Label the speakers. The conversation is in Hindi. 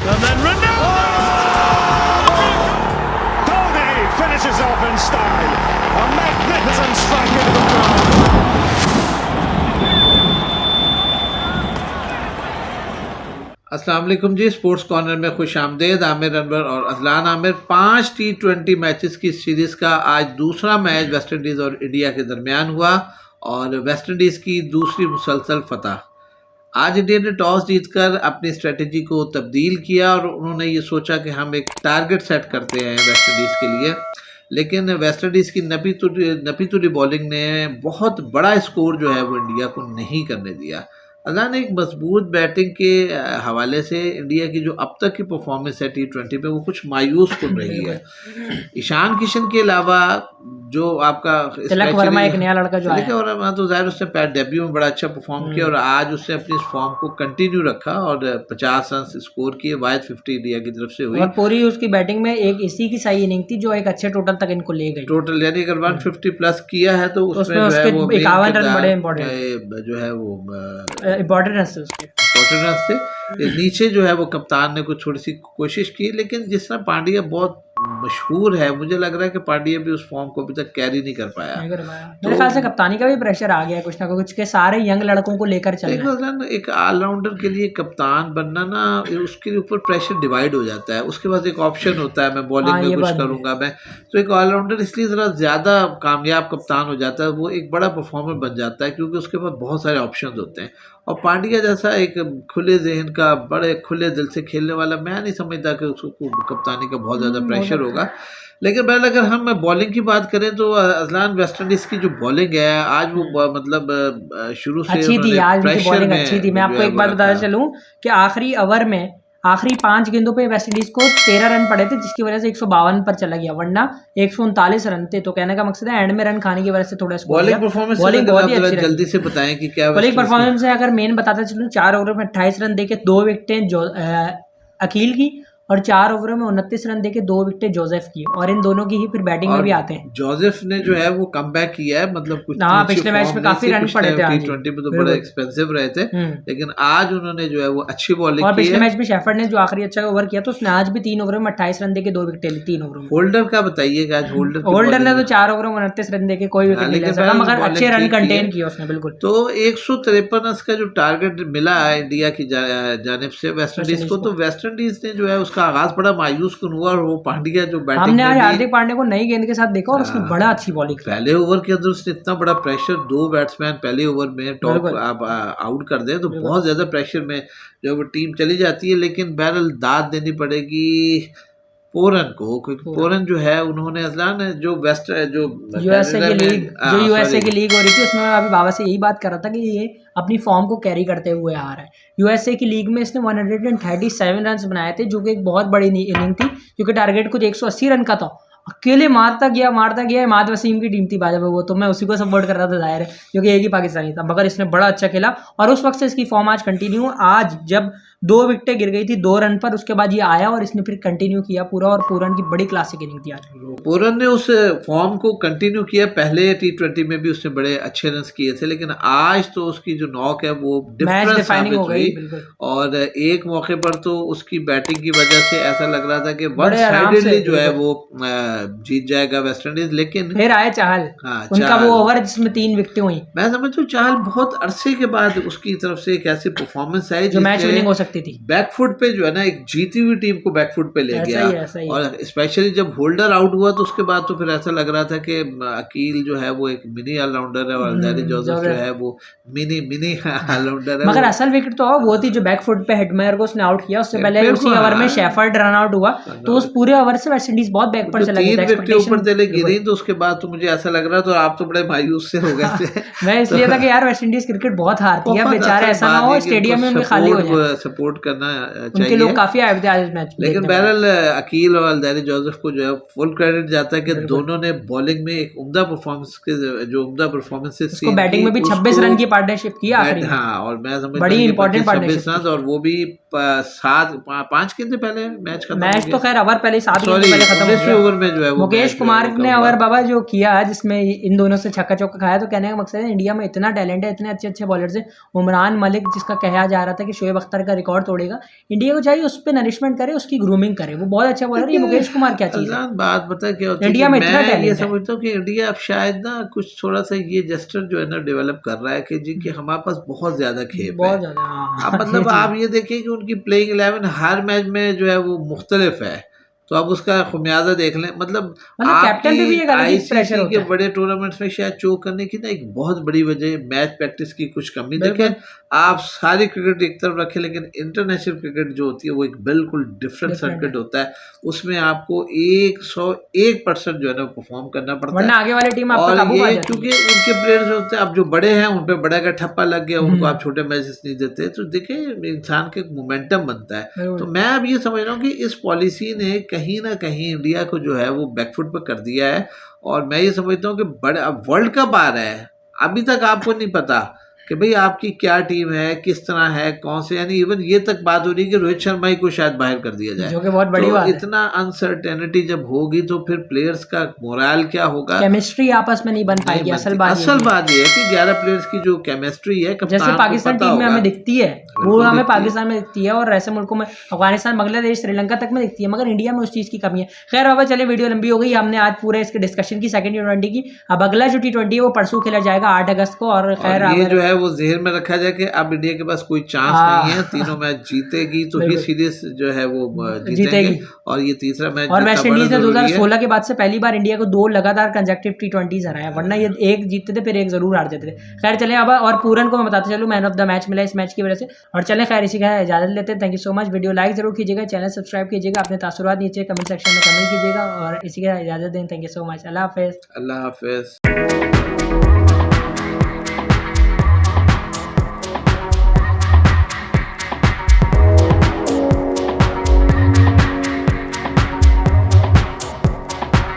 Speaker 1: And then Ronaldo!
Speaker 2: Dhoni finishes off in style. A magnificent strike into the crowd.
Speaker 3: अस्सलाम वालेकुम जी। स्पोर्ट्स कॉर्नर में खुश आमदेद। आमिर अनवर और अजलान आमिर। 5 T20 मैचेस की सीरीज़ का आज दूसरा मैच वेस्ट इंडीज़ और इंडिया के दरमियान हुआ और वेस्ट इंडीज़ की दूसरी मुसलसल फतह। आज इंडिया ने टॉस जीतकर अपनी स्ट्रेटजी को तब्दील किया और उन्होंने ये सोचा कि हम एक टारगेट सेट करते हैं वेस्ट इंडीज़ के लिए, लेकिन वेस्ट इंडीज़ की नपी तुली बॉलिंग ने बहुत बड़ा स्कोर जो है वो इंडिया को नहीं करने दिया। अल्लाह ने एक मजबूत बैटिंग के हवाले से इंडिया की जो अब तक की परफॉर्मेंस है T20 पे वो कुछ मायूस कर रही है। ईशान किशन के अलावा जो आपका
Speaker 4: तिलक वर्मा एक नया लड़का जो आया,
Speaker 3: तिलक वर्मा तो ज़ाहिर उसने पैट डेब्यू में बड़ा अच्छा परफॉर्म किया और आज उसने अपनी इस फॉर्म को कंटिन्यू रखा और 50 रन स्कोर किए। वाइड 50 इंडिया की तरफ से हुई
Speaker 4: और पूरी उसकी बैटिंग में एक इसी की सही इनिंग थी जो एक अच्छे टोटल तक इनको ले गई।
Speaker 3: टोटल यानी अगर 150 प्लस किया है तो उसमें जो है वो
Speaker 4: 51 रन बड़े इंपॉर्टेंट
Speaker 3: जो है वो
Speaker 4: इंपॉर्टेंट रन
Speaker 3: से नीचे जो है वो कप्तान ने कुछ थोड़ी सी कोशिश की, लेकिन जिस तरह पांड्या बहुत मशहूर है, मुझे लग रहा है कि पांड्या भी उस फॉर्म को अभी तक कैरी नहीं कर पाया।
Speaker 4: मेरे ख्याल से कप्तानी का भी प्रेशर आ गया है कुछ ना कुछ के सारे यंग लड़कों को लेकर चल रहे हैं।
Speaker 3: एक ऑलराउंडर के लिए कप्तान बनना ना, उसके ऊपर प्रेशर डिवाइड हो जाता है। उसके पास एक ऑप्शन होता है मैं बॉलिंग में कुछ करूंगा मैं, तो एक ऑलराउंडर इसलिए ज़रा ज़्यादा कामयाब कप्तान हो जाता है, वो एक बड़ा परफॉर्मर बन जाता है क्योंकि उसके पास बहुत सारे ऑप्शन होते हैं। और पांड्या जैसा एक खुले जहन का बड़े खुले दिल से खेलने वाला, मैं नहीं समझता कि उसको कप्तानी का बहुत ज़्यादा प्रेशर होगा। लेकिन पहले अगर हम बॉलिंग की बात करें तो अजलान वेस्ट इंडीज़ की जो बॉलिंग है आज वो मतलब शुरू से
Speaker 4: अच्छी थी। आज भी बॉलिंग अच्छी थी। मैं आपको एक बात बताना चलूँ कि आखिरी ओवर में आखिरी 5 गेंदों पे वेस्ट इंडीज को 13 रन पड़े थे, जिसकी वजह से 152 पर चला गया, वरना 139 रन थे। तो कहने का मकसद है एंड में रन खाने की वजह से थोड़ा
Speaker 3: बॉलिंग परफॉर्मेंस बहुत ही अच्छी जल्दी से बताएं कि क्या
Speaker 4: बॉलिंग परफॉर्मेंस है। अगर मेन बताता चलूं, 4 ओवर में 28 रन देके 2 विकेटें अकील की और 4 ओवरों में 29 रन देके 2 विकेटें जोसेफ की, और इन दोनों की ही फिर बैटिंग में भी आते हैं।
Speaker 3: जोसेफ ने जो है वो कमबैक किया है, मतलब कुछ
Speaker 4: पिछले मैच में काफी रन पड़े थे,
Speaker 3: T20 में तो बड़े एक्सपेंसिव रहे थे, लेकिन आज उन्होंने जो है वो अच्छी बॉलिंग की है।
Speaker 4: पिछले मैच में शेफर्ड ने जो आखिरी अच्छा ओवर किया तो उसने आज भी 3 ओवर में 28 रन देके 2 विकेटें ली 3 ओवरों में।
Speaker 3: होल्डर का बताइए आज होल्डर
Speaker 4: ने तो 4 ओवरों में 29 रन देके कोई विकेट नहीं ले सका, मगर अच्छे रन कंटेन किया उसने बिल्कुल।
Speaker 3: तो 153 रन का जो टारगेट मिला है इंडिया की जानिब से वेस्ट इंडीज को, तो वेस्ट इंडीज ने जो है उसका आगाज बड़ा मायूस हुआ और वो पांड्या जो बैटिंग
Speaker 4: हमने आज हार्दिक पांड्या को नई गेंद के साथ देखा और उसने बड़ा अच्छी बॉलिंग की।
Speaker 3: पहले ओवर के अंदर उसने इतना बड़ा प्रेशर, 2 बैट्समैन पहले ओवर में टॉप आप आउट कर दें तो बहुत ज्यादा प्रेशर में जो वो टीम चली जाती है। लेकिन बहरहाल दाद देनी पड़ेगी पोरन को, क्योंकि पोरन जो है उन्होंने अजलान जो
Speaker 4: यूएसए की लीग हो रही थी उसमें मैं अभी बाबा से यही बात कर रहा था कि ये अपनी फॉर्म को कैरी करते हुए आ रहा है। यूएसए की लीग में इसने 137 रन बनाए थे, जो कि एक बहुत बड़ी इनिंग थी क्योंकि टारगेट कुछ 180 रन का था। अकेले मारता गया। इमाद वसीम की टीम थी बाजब, वो तो मैं उसी को सपोर्ट कर रहा था जाहिर है क्योंकि एक ही पाकिस्तानी था, मगर इसने बड़ा अच्छा खेला और उस वक्त से इसकी फॉर्म आज कंटिन्यू। आज जब 2 विकेटें गिर गई थी 2 रन पर, उसके बाद ये आया और इसने फिर कंटिन्यू किया पूरा, और पूरन की बड़ी क्लासिक इनिंग थी आज।
Speaker 3: पूरन ने उस फॉर्म को कंटिन्यू किया। पहले T20 में भी उसने बड़े अच्छे रन किए थे, लेकिन आज तो उसकी जो नॉक है वो डिफरेंस साबित हुई और एक मौके पर तो उसकी बैटिंग की वजह से ऐसा लग रहा था कि वन साइडेडली जो है वो जीत जाएगा वेस्ट इंडीज। लेकिन
Speaker 4: फिर आए चाहल, उनका वो ओवर जिसमें 3 विकेटें हुई।
Speaker 3: मैं समझता हूँ चाहल बहुत अरसे के बाद उसकी तरफ से एक ऐसी परफॉर्मेंस आई
Speaker 4: जो मैच विनिंग हो सकती थी।
Speaker 3: बैकफुट पे जो है ना, एक जीती हुई टीम को बैकफुट पे ले गया, और स्पेशली जब होल्डर आउट हुआ तो उसके बाद तो फिर ऐसा लग रहा था कि अकील जो है वो एक मिनी ऑलराउंडर है और अल्दारी जोसेफ जो है वो मिनी ऑलराउंडर है।
Speaker 4: मगर असल विकेट तो वो थी जो बैकफुट पे हेडमेयर को उसने आउट किया। उससे पहले उसी ओवर में शेफर्ड रन आउट हुआ, तो उस पूरे ओवर से वेस्ट इंडीज बहुत बैक पर चला गया।
Speaker 3: ऊपर चले गिरी तो उसके बाद तो मुझे ऐसा लग रहा था आप तो बड़े मायूस से हो गए थे।
Speaker 4: मैं इसलिए था कि यार वेस्ट इंडीज क्रिकेट बहुत हारती है, बेचारे ऐसा ना हो स्टेडियम में उनके खाली हो जाए।
Speaker 3: सपोर्ट करना चाहिए,
Speaker 4: उनके लोग काफी आए थे आज मैच में।
Speaker 3: लेकिन बहरहाल अकील और अल्दारी जोसेफ को जो है फुल क्रेडिट जाता है कि दोनों ने बॉलिंग में एक उम्दा परफॉर्मेंस
Speaker 4: उसको बैटिंग में भी 26 रन की पार्टनरशिप की आखिरी में।
Speaker 3: हाँ, और मैं समझता
Speaker 4: बड़ी इंपॉर्टेंट पार्टनरशिप,
Speaker 3: और वो भी 5 गेंद पहले मैच
Speaker 4: तो खैर ओवर पहले 7 गेंद पहले खत्म हो गया।
Speaker 3: ओवर में जो है
Speaker 4: मुकेश कुमार ने ओवर बाबा जो किया जिसमें इन दोनों से छक्का चौका खाया, तो कहने का मकसद है इंडिया में इतना टैलेंट है, इतने अच्छे बॉलर्स हैं। उमरान मलिक जिसका कहा जा रहा था कि शोएब अख्तर का रिकॉर्ड तोड़ेगा। इंडिया को चाहिए उस पर नरिशमेंट करे, उसकी ग्रूमिंग करे। वो बहुत अच्छा बॉलर है। ये मुकेश कुमार क्या चीज़ है?
Speaker 3: बात पता है क्या होती है,
Speaker 4: इंडिया में इतना
Speaker 3: मैं ये
Speaker 4: टैलेंट है।
Speaker 3: समझता हूँ कि इंडिया अब शायद ना कुछ थोड़ा सा ये जेस्टर जो है ना डेवलप कर रहा है कि जी कि हमारे पास बहुत ज्यादा खेप
Speaker 4: बहुत
Speaker 3: है।
Speaker 4: ज़्यादा, हाँ।
Speaker 3: अब मतलब आप ये देखिए कि उनकी प्लेइंग 11 हर मैच में जो है वो मुख्तलिफ है, तो अब उसका खुमियाजा देख लें। मतलब
Speaker 4: कैप्टन पे भी एक अलग ही प्रेशर
Speaker 3: आईसीसी के
Speaker 4: होता है।
Speaker 3: बड़े टूर्नामेंट्स में शायद चोक करने की ना एक बहुत बड़ी वजह मैच प्रैक्टिस की कुछ कमी।
Speaker 4: बिल्कुल।
Speaker 3: देखें आप सारी क्रिकेट एक तरफ रखें, लेकिन इंटरनेशनल क्रिकेट जो होती है वो एक बिल्कुल डिफरेंट
Speaker 4: डिफरेंट
Speaker 3: सर्किट
Speaker 4: है,
Speaker 3: होता है। उसमें आपको 101% जो है ना परफॉर्म करना पड़ता
Speaker 4: वरना
Speaker 3: है।
Speaker 4: आगे वाली टीम आप पे
Speaker 3: और
Speaker 4: काबू पा
Speaker 3: ये
Speaker 4: जाती है।
Speaker 3: क्योंकि उनके प्लेयर्स जो होते हैं अब जो बड़े हैं उन पे बड़ा का ठप्पा लग गया, उनको आप
Speaker 4: हम्म,
Speaker 3: छोटे मैचेस नहीं देते, तो देखिए इंसान के एक मोमेंटम बनता है। तो
Speaker 4: बिल्कुल।
Speaker 3: मैं अब ये समझ रहा हूँ कि इस पॉलिसी ने कहीं ना कहीं इंडिया को जो है वो बैकफुट पर कर दिया है। और मैं ये समझता हूँ कि बड़े अब वर्ल्ड कप आ रहा है, अभी तक आपको नहीं पता कि भाई आपकी क्या टीम है, किस तरह है, कौन से, यानी इवन ये तक बात हो रही है कि रोहित शर्मा ही को शायद बाहर कर दिया जाए।
Speaker 4: जो कि बहुत बड़ी
Speaker 3: तो
Speaker 4: बात है।
Speaker 3: इतना अनसर्टेनिटी जब होगी तो फिर प्लेयर्स का मोरल क्या होगा,
Speaker 4: केमिस्ट्री आपस में नहीं बन
Speaker 3: नहीं
Speaker 4: पाएगी।
Speaker 3: बनती।
Speaker 4: असल बात
Speaker 3: असल
Speaker 4: यही है।
Speaker 3: बात ये है कि 11 प्लेयर्स की जो केमिस्ट्री है
Speaker 4: जैसे
Speaker 3: कप्तान को
Speaker 4: पाकिस्तान
Speaker 3: पता
Speaker 4: टीम में
Speaker 3: होगा।
Speaker 4: हमें दिखती है, वो
Speaker 3: बिल्कुल
Speaker 4: हमें
Speaker 3: दिखती है।
Speaker 4: पाकिस्तान में दिखती है और ऐसे मुल्कों में अफगानिस्तान, बांग्लादेश, श्रीलंका तक में दिखती है, मगर इंडिया में उस चीज़ की कमी है। खैर बाबा चले, वीडियो लंबी हो गई। हमने आज पूरे इसके डिस्कशन की सेकंड T20 की। अब अगला जो T20 है वो परसों खेला जाएगा 8 अगस्त को। और खैर
Speaker 3: और ये जो है वो जहन में रखा जाए कि अब इंडिया के पास कोई चांस नहीं है, तीनों मैच जीतेगी तो ही
Speaker 4: बिल्कुल।
Speaker 3: सीरीज जो है वो जीतेंगे।
Speaker 4: जीतेगी।
Speaker 3: और ये तीसरा मैच
Speaker 4: और
Speaker 3: जीतना
Speaker 4: वेस्ट
Speaker 3: बड़ा
Speaker 4: इंडीज ने
Speaker 3: जरूरी है।
Speaker 4: 2016 के बाद से पहली बार इंडिया को 2 लगातार कंसेक्टिव T20s हराया, वरना ये एक जीतते थे फिर एक जरूर हार जाते थे। खैर चले अब, और पूरन को मैं बताते चलूँ मैन ऑफ द मैच मिला इस मैच की वजह से। और चले खैर इसी का इजाजत लेते हैं। Thank you so much. Video like जरूर कीजिएगा, चैनल सब्सक्राइब कीजिएगा, अपने तासुरात नीचे कमेंट सेक्शन में कमेंट कीजिएगा, और इसी का इजाजत दें। Thank you so much. अल्लाह हाफिज़।
Speaker 3: अल्लाह हाफिज।